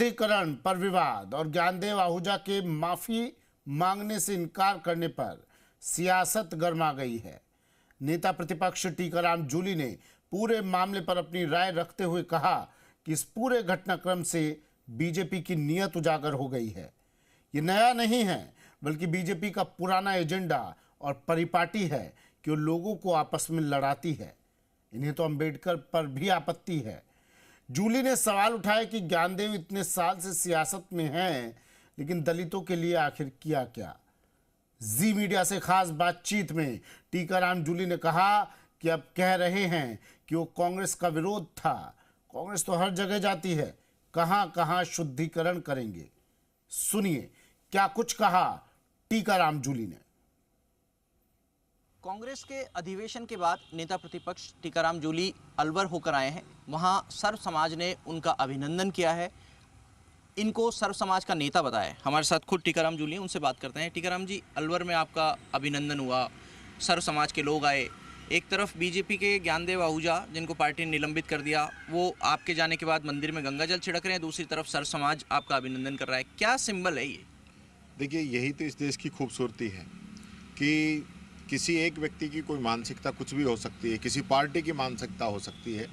शुद्धिकरण पर विवाद और ज्ञानदेव आहूजा के माफी मांगने से इनकार करने पर सियासत गर्मा गई है। नेता प्रतिपक्ष टीकाराम जूली ने पूरे मामले पर अपनी राय रखते हुए कहा कि इस पूरे घटनाक्रम से बीजेपी की नीयत उजागर हो गई है। ये नया नहीं है, बल्कि बीजेपी का पुराना एजेंडा और परिपाटी है कि वो लोगों को आपस में लड़ाती है। इन्हें तो अंबेडकर पर भी आपत्ति है। जूली ने सवाल उठाया कि ज्ञानदेव इतने साल से सियासत में हैं, लेकिन दलितों के लिए आखिर किया क्या। जी मीडिया से खास बातचीत में टीकाराम जूली ने कहा कि अब कह रहे हैं कि वो कांग्रेस का विरोध था। कांग्रेस तो हर जगह जाती है, कहां कहां शुद्धिकरण करेंगे। सुनिए क्या कुछ कहा टीकाराम जूली ने। कांग्रेस के अधिवेशन के बाद नेता प्रतिपक्ष टीकाराम जूली अलवर होकर आए हैं। वहां सर्व समाज ने उनका अभिनंदन किया है, इनको सर्व समाज का नेता बताया है। हमारे साथ खुद टीकाराम जूली हैं, उनसे बात करते हैं। टीकाराम जी, अलवर में आपका अभिनंदन हुआ, सर्व समाज के लोग आए। एक तरफ बीजेपी के ज्ञानदेव आहूजा, जिनको पार्टी ने निलंबित कर दिया, वो आपके जाने के बाद मंदिर में गंगा जल छिड़क रहे हैं। दूसरी तरफ सर्व समाज आपका अभिनंदन कर रहा है। क्या सिंबल है ये? देखिए, यही तो इस देश की खूबसूरती है कि किसी एक व्यक्ति की कोई मानसिकता कुछ भी हो सकती है, किसी पार्टी की मानसिकता हो सकती है,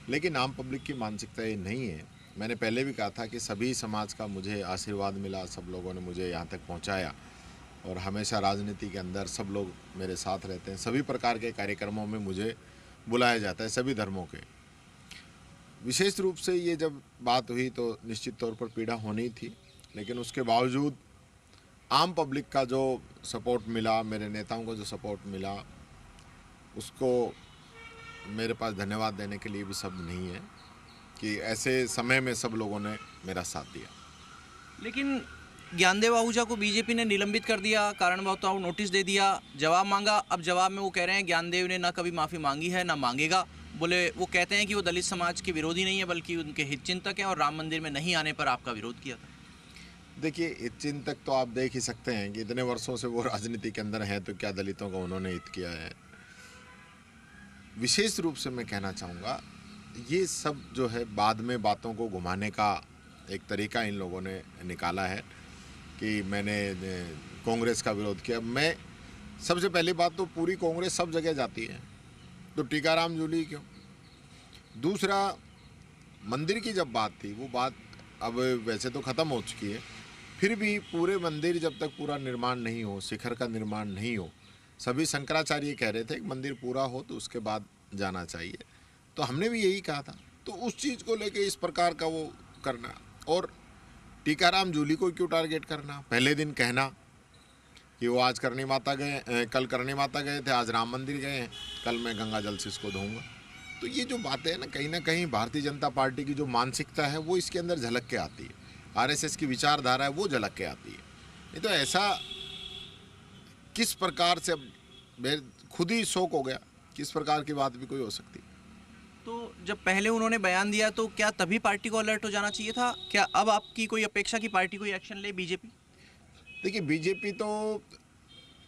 लेकिन आम पब्लिक की मानसिकता ये नहीं है। मैंने पहले भी कहा था कि सभी समाज का मुझे आशीर्वाद मिला, सब लोगों ने मुझे यहाँ तक पहुँचाया और हमेशा राजनीति के अंदर सब लोग मेरे साथ रहते हैं। सभी प्रकार के कार्यक्रमों में मुझे बुलाया जाता है, सभी धर्मों के। विशेष रूप से ये जब बात हुई तो निश्चित तौर पर पीड़ा होनी थी, लेकिन उसके बावजूद आम पब्लिक का जो सपोर्ट मिला, मेरे नेताओं को जो सपोर्ट मिला, उसको मेरे पास धन्यवाद देने के लिए भी शब्द नहीं है कि ऐसे समय में सब लोगों ने मेरा साथ दिया। लेकिन ज्ञानदेव आहूजा को बीजेपी ने निलंबित कर दिया, कारण बताओ नोटिस दे दिया, जवाब मांगा। अब जवाब में वो कह रहे हैं ज्ञानदेव ने ना कभी माफ़ी मांगी है ना मांगेगा। बोले वो कहते हैं कि वो दलित समाज के विरोधी नहीं है, बल्कि उनके हितचिंतक हैं और राम मंदिर में नहीं आने पर आपका विरोध किया था। देखिए, हितचिंतक तो आप देख ही सकते हैं कि इतने वर्षों से वो राजनीति के अंदर हैं, तो क्या दलितों का उन्होंने हित किया है। विशेष रूप से मैं कहना चाहूँगा, ये सब जो है बाद में बातों को घुमाने का एक तरीका इन लोगों ने निकाला है कि मैंने कांग्रेस का विरोध किया। मैं सबसे पहली बात तो पूरी कांग्रेस सब जगह जाती है, तो टीकाराम जूली क्यों? दूसरा, मंदिर की जब बात थी, वो बात अब वैसे तो ख़त्म हो चुकी है, फिर भी पूरे मंदिर जब तक पूरा निर्माण नहीं हो, शिखर का निर्माण नहीं हो, सभी शंकराचार्य कह रहे थे कि मंदिर पूरा हो तो उसके बाद जाना चाहिए। तो हमने भी यही कहा था। तो उस चीज़ को लेके इस प्रकार का वो करना, और टीकाराम जूली को क्यों टारगेट करना? पहले दिन कहना कि वो आज करणी माता गए, कल करणी माता गए थे, आज राम मंदिर गए हैं, कल मैं गंगा जल से इसको धोऊंगा। तो ये जो बातें हैं ना कहीं भारतीय जनता पार्टी की जो मानसिकता है वो इसके अंदर झलक के आती है। आरएसएस की विचारधारा है वो झलक के आती है। नहीं तो ऐसा किस प्रकार से, अब मैं खुद ही शौक हो गया, किस प्रकार की बात भी कोई हो सकती। तो जब पहले उन्होंने बयान दिया तो क्या तभी पार्टी को अलर्ट हो जाना चाहिए था? क्या अब आपकी कोई अपेक्षा की पार्टी कोई एक्शन ले बीजेपी? देखिए, बीजेपी तो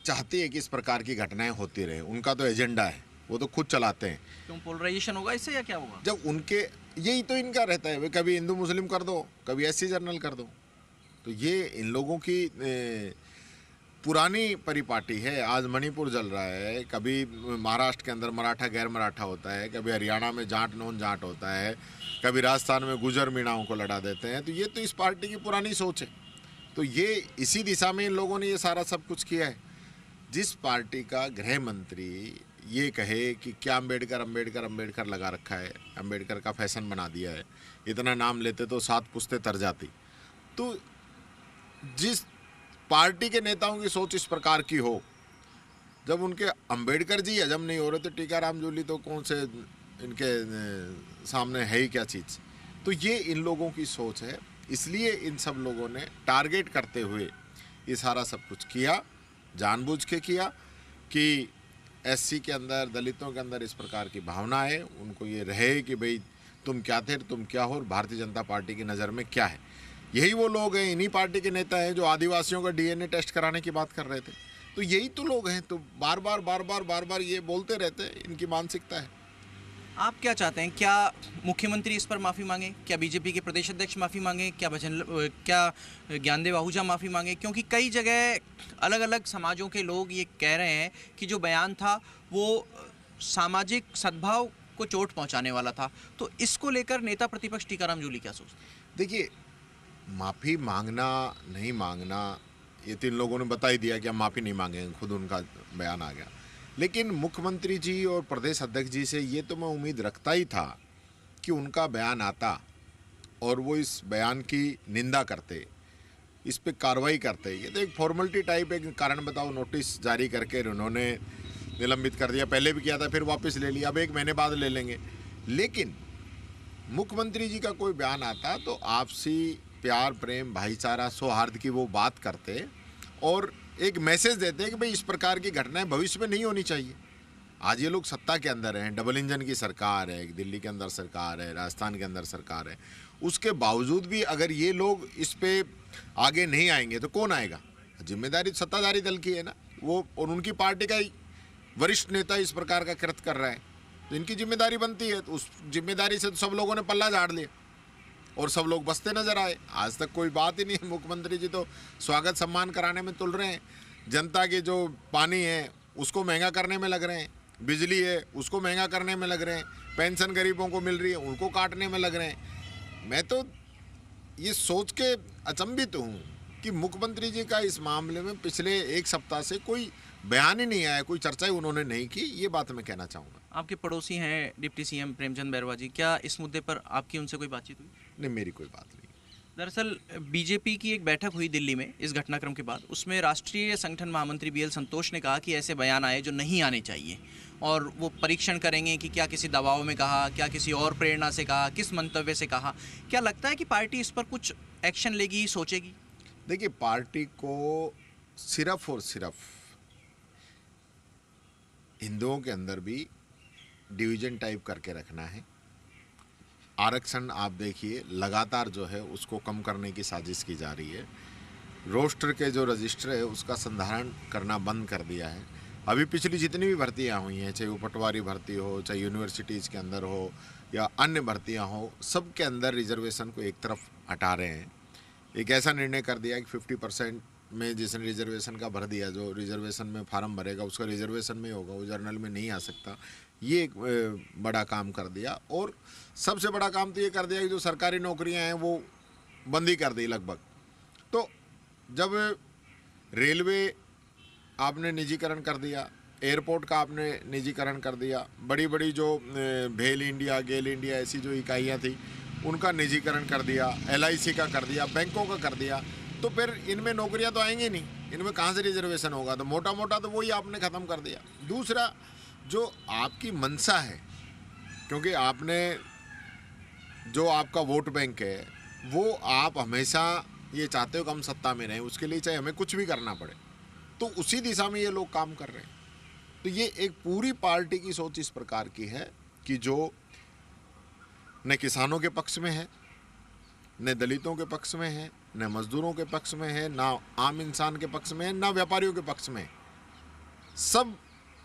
चाहती है कि इस प्रकार की घटनाएं होती रहे, उनका तो एजेंडा है, वो तो खुद चलाते हैं। क्यों, पोलराइजेशन होगा इससे या क्या होगा? जब उनके, यही तो इनका रहता है, वे कभी हिंदू मुस्लिम कर दो, कभी एससी जर्नल कर दो। तो ये इन लोगों की पुरानी परिपाटी है। आज मणिपुर जल रहा है, कभी महाराष्ट्र के अंदर मराठा गैर मराठा होता है, कभी हरियाणा में जाट नॉन जाट होता है, कभी राजस्थान में गुजर मीणाओं को लड़ा देते हैं। तो ये तो इस पार्टी की पुरानी सोच है। तो ये इसी दिशा में इन लोगों ने ये सारा सब कुछ किया है। जिस पार्टी का गृह मंत्री ये कहे कि क्या अंबेडकर अंबेडकर अंबेडकर लगा रखा है, अंबेडकर का फैशन बना दिया है, इतना नाम लेते तो 7 पुश्तें तर जाती। तो जिस पार्टी के नेताओं की सोच इस प्रकार की हो, जब उनके अंबेडकर जी हजम नहीं हो रहे तो टीकाराम जूली तो कौन से इनके सामने है ही क्या चीज़। तो ये इन लोगों की सोच है, इसलिए इन सब लोगों ने टारगेट करते हुए ये सारा सब कुछ किया, जानबूझ के किया कि एससी के अंदर, दलितों के अंदर इस प्रकार की भावना है, उनको ये रहे कि भाई तुम क्या थे, तुम क्या हो, और भारतीय जनता पार्टी की नज़र में क्या है। यही वो लोग हैं, इन्हीं पार्टी के नेता हैं जो आदिवासियों का डीएनए टेस्ट कराने की बात कर रहे थे। तो यही तो लोग हैं, तो बार बार ये बोलते रहते हैं, इनकी मानसिकता है। आप क्या चाहते हैं, क्या मुख्यमंत्री इस पर माफ़ी मांगे, क्या बीजेपी के प्रदेश अध्यक्ष माफ़ी मांगे, क्या ज्ञानदेव आहूजा माफ़ी मांगे? क्योंकि कई जगह अलग अलग समाजों के लोग ये कह रहे हैं कि जो बयान था वो सामाजिक सद्भाव को चोट पहुंचाने वाला था। तो इसको लेकर नेता प्रतिपक्ष टीकाराम जूली क्या सोचते हैं? देखिए, माफ़ी मांगना नहीं मांगना ये तो इन लोगों ने बता ही दिया कि हम माफ़ी नहीं मांगेंगे, खुद उनका बयान आ गया। लेकिन मुख्यमंत्री जी और प्रदेश अध्यक्ष जी से ये तो मैं उम्मीद रखता ही था कि उनका बयान आता और वो इस बयान की निंदा करते, इस पे कार्रवाई करते। ये तो एक फॉर्मेलिटी टाइप एक कारण बताओ नोटिस जारी करके उन्होंने निलंबित कर दिया। पहले भी किया था, फिर वापस ले लिया, अब 1 महीने बाद ले लेंगे। लेकिन मुख्यमंत्री जी का कोई बयान आता तो आपसी प्यार प्रेम भाईचारा सौहार्द की वो बात करते और एक मैसेज देते हैं कि भाई इस प्रकार की घटनाएं भविष्य में नहीं होनी चाहिए। आज ये लोग सत्ता के अंदर हैं, डबल इंजन की सरकार है, दिल्ली के अंदर सरकार है, राजस्थान के अंदर सरकार है, उसके बावजूद भी अगर ये लोग इस पे आगे नहीं आएंगे तो कौन आएगा? जिम्मेदारी सत्ताधारी दल की है ना, वो और उनकी पार्टी का ही वरिष्ठ नेता इस प्रकार का कृत्य कर रहा है तो इनकी जिम्मेदारी बनती है। तो उस जिम्मेदारी से तो सब लोगों ने पल्ला झाड़ लिया और सब लोग बसते नजर आए। आज तक कोई बात ही नहीं है। मुख्यमंत्री जी तो स्वागत सम्मान कराने में तुल रहे हैं, जनता के जो पानी है उसको महंगा करने में लग रहे हैं, बिजली है उसको महंगा करने में लग रहे हैं, पेंशन गरीबों को मिल रही है उनको काटने में लग रहे हैं। मैं तो ये सोच के अचंभित हूँ कि मुख्यमंत्री जी का इस मामले में पिछले 1 सप्ताह से कोई बयान ही नहीं आया, कोई चर्चा ही उन्होंने नहीं की। ये बात मैं कहना चाहूँगा। आपके पड़ोसी हैं डिप्टी सीएम प्रेमचंद बैरवा जी, क्या इस मुद्दे पर आपकी उनसे कोई बातचीत हुई? नहीं, मेरी कोई बात नहीं। दरअसल बीजेपी की एक बैठक हुई दिल्ली में इस घटनाक्रम के बाद। उसमें राष्ट्रीय संगठन महामंत्री बीएल संतोष ने कहा कि ऐसे बयान आए जो नहीं आने चाहिए और वो परीक्षण करेंगे कि क्या किसी दबाव में कहा, क्या किसी और प्रेरणा से कहा, किस मंतव्य से कहा। क्या लगता है कि पार्टी इस पर कुछ एक्शन लेगी, सोचेगी? देखिए, पार्टी को सिर्फ और सिर्फ हिंदुओं के अंदर भी डिवीजन टाइप करके रखना है। आरक्षण आप देखिए लगातार जो है उसको कम करने की साजिश की जा रही है। रोस्टर के जो रजिस्टर है उसका संधारण करना बंद कर दिया है। अभी पिछली जितनी भी भर्तियां हुई हैं, चाहे वो पटवारी भर्ती हो, चाहे यूनिवर्सिटीज़ के अंदर हो या अन्य भर्तियां हो, सब के अंदर रिजर्वेशन को एक तरफ हटा रहे हैं। एक ऐसा निर्णय कर दिया कि 50% में जिसने रिजर्वेशन का भर दिया, जो रिजर्वेशन में फार्म भरेगा उसका रिजर्वेशन में होगा, वो जर्नल में नहीं आ सकता। ये एक बड़ा काम कर दिया। और सबसे बड़ा काम तो ये कर दिया कि जो सरकारी नौकरियां हैं वो बंदी कर दी लगभग। तो जब रेलवे आपने निजीकरण कर दिया, एयरपोर्ट का आपने निजीकरण कर दिया, बड़ी बड़ी जो भेल इंडिया, गेल इंडिया ऐसी जो इकाइयाँ थी उनका निजीकरण कर दिया, LIC का कर दिया, बैंकों का कर दिया, तो फिर इनमें नौकरियां तो आएंगी नहीं, इनमें कहाँ से रिजर्वेशन होगा? तो मोटा मोटा तो वही आपने ख़त्म कर दिया। दूसरा, जो आपकी मंशा है, क्योंकि आपने जो आपका वोट बैंक है वो आप हमेशा ये चाहते हो कि हम सत्ता में रहें, उसके लिए चाहे हमें कुछ भी करना पड़े, तो उसी दिशा में ये लोग काम कर रहे हैं। तो ये एक पूरी पार्टी की सोच इस प्रकार की है कि जो न किसानों के पक्ष में है, न दलितों के पक्ष में है, न मजदूरों के पक्ष में है, ना आम इंसान के पक्ष में है, ना व्यापारियों के पक्ष में है। सब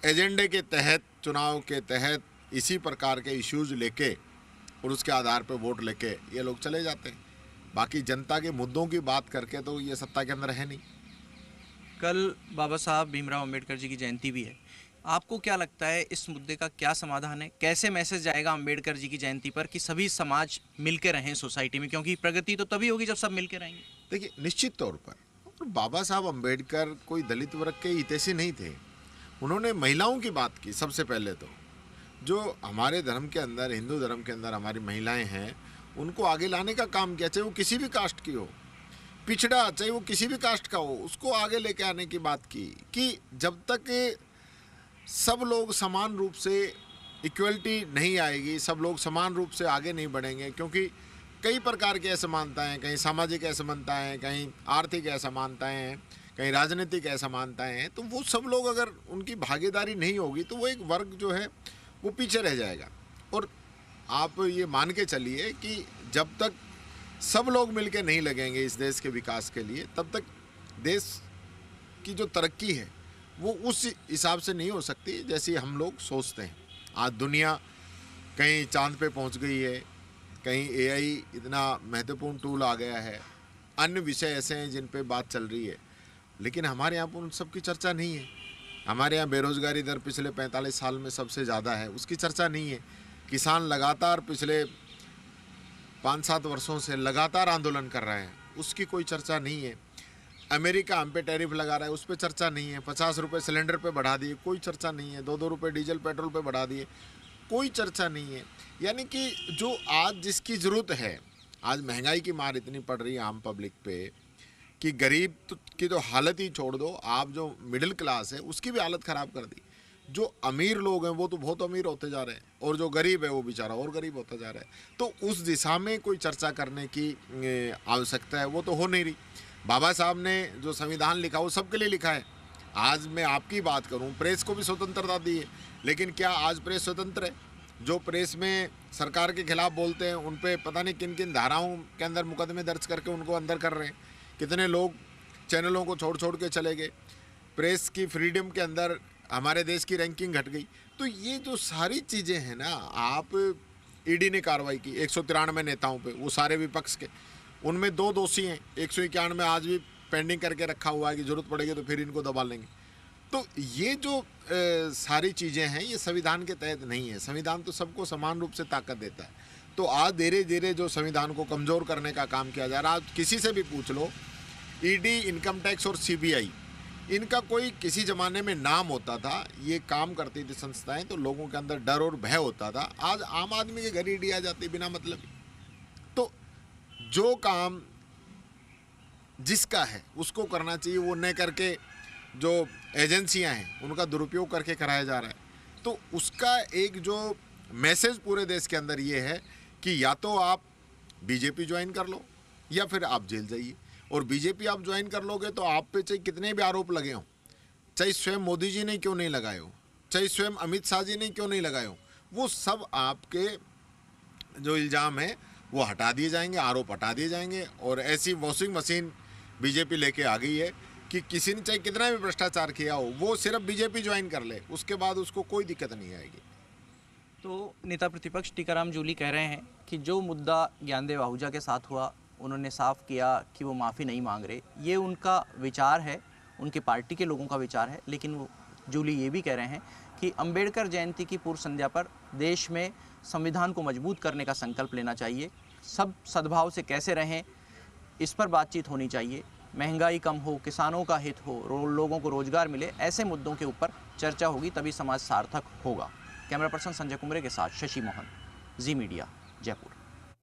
एजेंडे के तहत, चुनाव के तहत इसी प्रकार के इश्यूज लेके और उसके आधार पर वोट लेके ये लोग चले जाते हैं। बाकी जनता के मुद्दों की बात करके तो ये सत्ता के अंदर है नहीं। कल बाबा साहब भीमराव अंबेडकर जी की जयंती भी है। आपको क्या लगता है इस मुद्दे का क्या समाधान है? कैसे मैसेज जाएगा अंबेडकर जी की जयंती पर कि सभी समाज मिलकर रहें सोसाइटी में, क्योंकि प्रगति तो तभी होगी जब सब मिलकर रहेंगे। देखिए, निश्चित तौर पर बाबा साहब अंबेडकर कोई दलित वर्ग के हितैषी नहीं थे। उन्होंने महिलाओं की बात की सबसे पहले। तो जो हमारे धर्म के अंदर, हिंदू धर्म के अंदर हमारी महिलाएं हैं, उनको आगे लाने का काम किया, चाहे वो किसी भी कास्ट की हो, पिछड़ा चाहे वो किसी भी कास्ट का हो, उसको आगे लेके आने की बात की कि जब तक सब लोग समान रूप से इक्वलिटी नहीं आएगी, सब लोग समान रूप से आगे नहीं बढ़ेंगे, क्योंकि कई प्रकार की असमानताएं, कहीं सामाजिक असमानताएं, कहीं आर्थिक असमानताएं हैं, कहीं राजनीतिक असमानताएं हैं, तो वो सब लोग अगर उनकी भागीदारी नहीं होगी तो वो एक वर्ग जो है वो पीछे रह जाएगा। और आप ये मान के चलिए कि जब तक सब लोग मिलके नहीं लगेंगे इस देश के विकास के लिए, तब तक देश की जो तरक्की है वो उस हिसाब से नहीं हो सकती जैसी हम लोग सोचते हैं। आज दुनिया कहीं चांद पे पहुंच गई है, कहीं एआई इतना महत्वपूर्ण टूल आ गया है, अन्य विषय ऐसे हैं जिन पे बात चल रही है, लेकिन हमारे यहाँ पर उन सब की चर्चा नहीं है। हमारे यहाँ बेरोजगारी दर पिछले 45 साल में सबसे ज़्यादा है, उसकी चर्चा नहीं है। किसान लगातार पिछले 5-7 वर्षों से लगातार आंदोलन कर रहे हैं, उसकी कोई चर्चा नहीं है। अमेरिका हम पे टैरिफ लगा रहा है, उस पर चर्चा नहीं है। 50 रुपये सिलेंडर पे बढ़ा दिए, कोई चर्चा नहीं है। 2-2 रुपये डीजल पेट्रोल पे बढ़ा दिए, कोई चर्चा नहीं है। यानी कि जो आज जिसकी ज़रूरत है, आज महंगाई की मार इतनी पड़ रही है आम पब्लिक पे कि गरीब की तो हालत ही छोड़ दो, आप जो मिडिल क्लास है उसकी भी हालत ख़राब कर दी। जो अमीर लोग हैं वो तो बहुत अमीर होते जा रहे हैं, और जो गरीब है वो बेचारा और गरीब होता जा रहा है। तो उस दिशा में कोई चर्चा करने की आवश्यकता है, वो तो हो नहीं रही। बाबा साहब ने जो संविधान लिखा वो सबके लिए लिखा है। आज मैं आपकी बात करूं, प्रेस को भी स्वतंत्रता दी है, लेकिन क्या आज प्रेस स्वतंत्र है? जो प्रेस में सरकार के खिलाफ बोलते हैं उन पे पता नहीं किन किन धाराओं के अंदर मुकदमे दर्ज करके उनको अंदर कर रहे हैं। कितने लोग चैनलों को छोड़ छोड़ के चले गए। प्रेस की फ्रीडम के अंदर हमारे देश की रैंकिंग घट गई। तो ये जो सारी चीज़ें हैं ना, आप ईडी ने कार्रवाई की 193 नेताओं पे, वो सारे विपक्ष के, उनमें 2 दोषी हैं। 191 आज भी पेंडिंग करके रखा हुआ है कि जरूरत पड़ेगी तो फिर इनको दबा लेंगे। तो ये जो सारी चीज़ें हैं ये संविधान के तहत नहीं है। संविधान तो सबको समान रूप से ताकत देता है। तो आज धीरे धीरे जो संविधान को कमज़ोर करने का काम किया जा रहा है, आज किसी से भी पूछ लो, ईडी, इनकम टैक्स और सीबीआई, इनका कोई किसी ज़माने में नाम होता था, ये काम करती थी संस्थाएं, तो लोगों के अंदर डर और भय होता था। आज आम आदमी के घर ईडी आ जाती बिना मतलब। तो जो काम जिसका है उसको करना चाहिए, वो न करके जो एजेंसियां हैं उनका दुरुपयोग करके कराया जा रहा है। तो उसका एक जो मैसेज पूरे देश के अंदर ये है कि या तो आप बीजेपी ज्वाइन कर लो या फिर आप जेल जाइए। और बीजेपी आप ज्वाइन कर लोगे तो आप पे चाहे कितने भी आरोप लगे हों, चाहे स्वयं मोदी जी ने क्यों नहीं लगाए हो, चाहे स्वयं अमित शाह जी ने क्यों नहीं लगाए हो, वो सब आपके जो इल्ज़ाम है वो हटा दिए जाएंगे, आरोप हटा दिए जाएंगे। और ऐसी वॉशिंग मशीन बीजेपी लेके आ गई है कि किसी ने चाहे कितना भी भ्रष्टाचार किया हो, वो सिर्फ बीजेपी ज्वाइन कर ले, उसके बाद उसको कोई दिक्कत नहीं आएगी। तो नेता प्रतिपक्ष टीकाराम जूली कह रहे हैं कि जो मुद्दा ज्ञानदेव आहूजा के साथ हुआ, उन्होंने साफ किया कि वो माफ़ी नहीं मांग रहे। ये उनका विचार है, उनकी पार्टी के लोगों का विचार है। लेकिन वो जूली ये भी कह रहे हैं कि अंबेडकर जयंती की पूर्व संध्या पर देश में संविधान को मजबूत करने का संकल्प लेना चाहिए। सब सद्भाव से कैसे रहें, इस पर बातचीत होनी चाहिए। महंगाई कम हो, किसानों का हित हो, लोगों को रोजगार मिले, ऐसे मुद्दों के ऊपर चर्चा होगी, तभी समाज सार्थक होगा। कैमरा पर्सन संजय कुमरे के साथ शशि मोहन, जी मीडिया, जयपुर।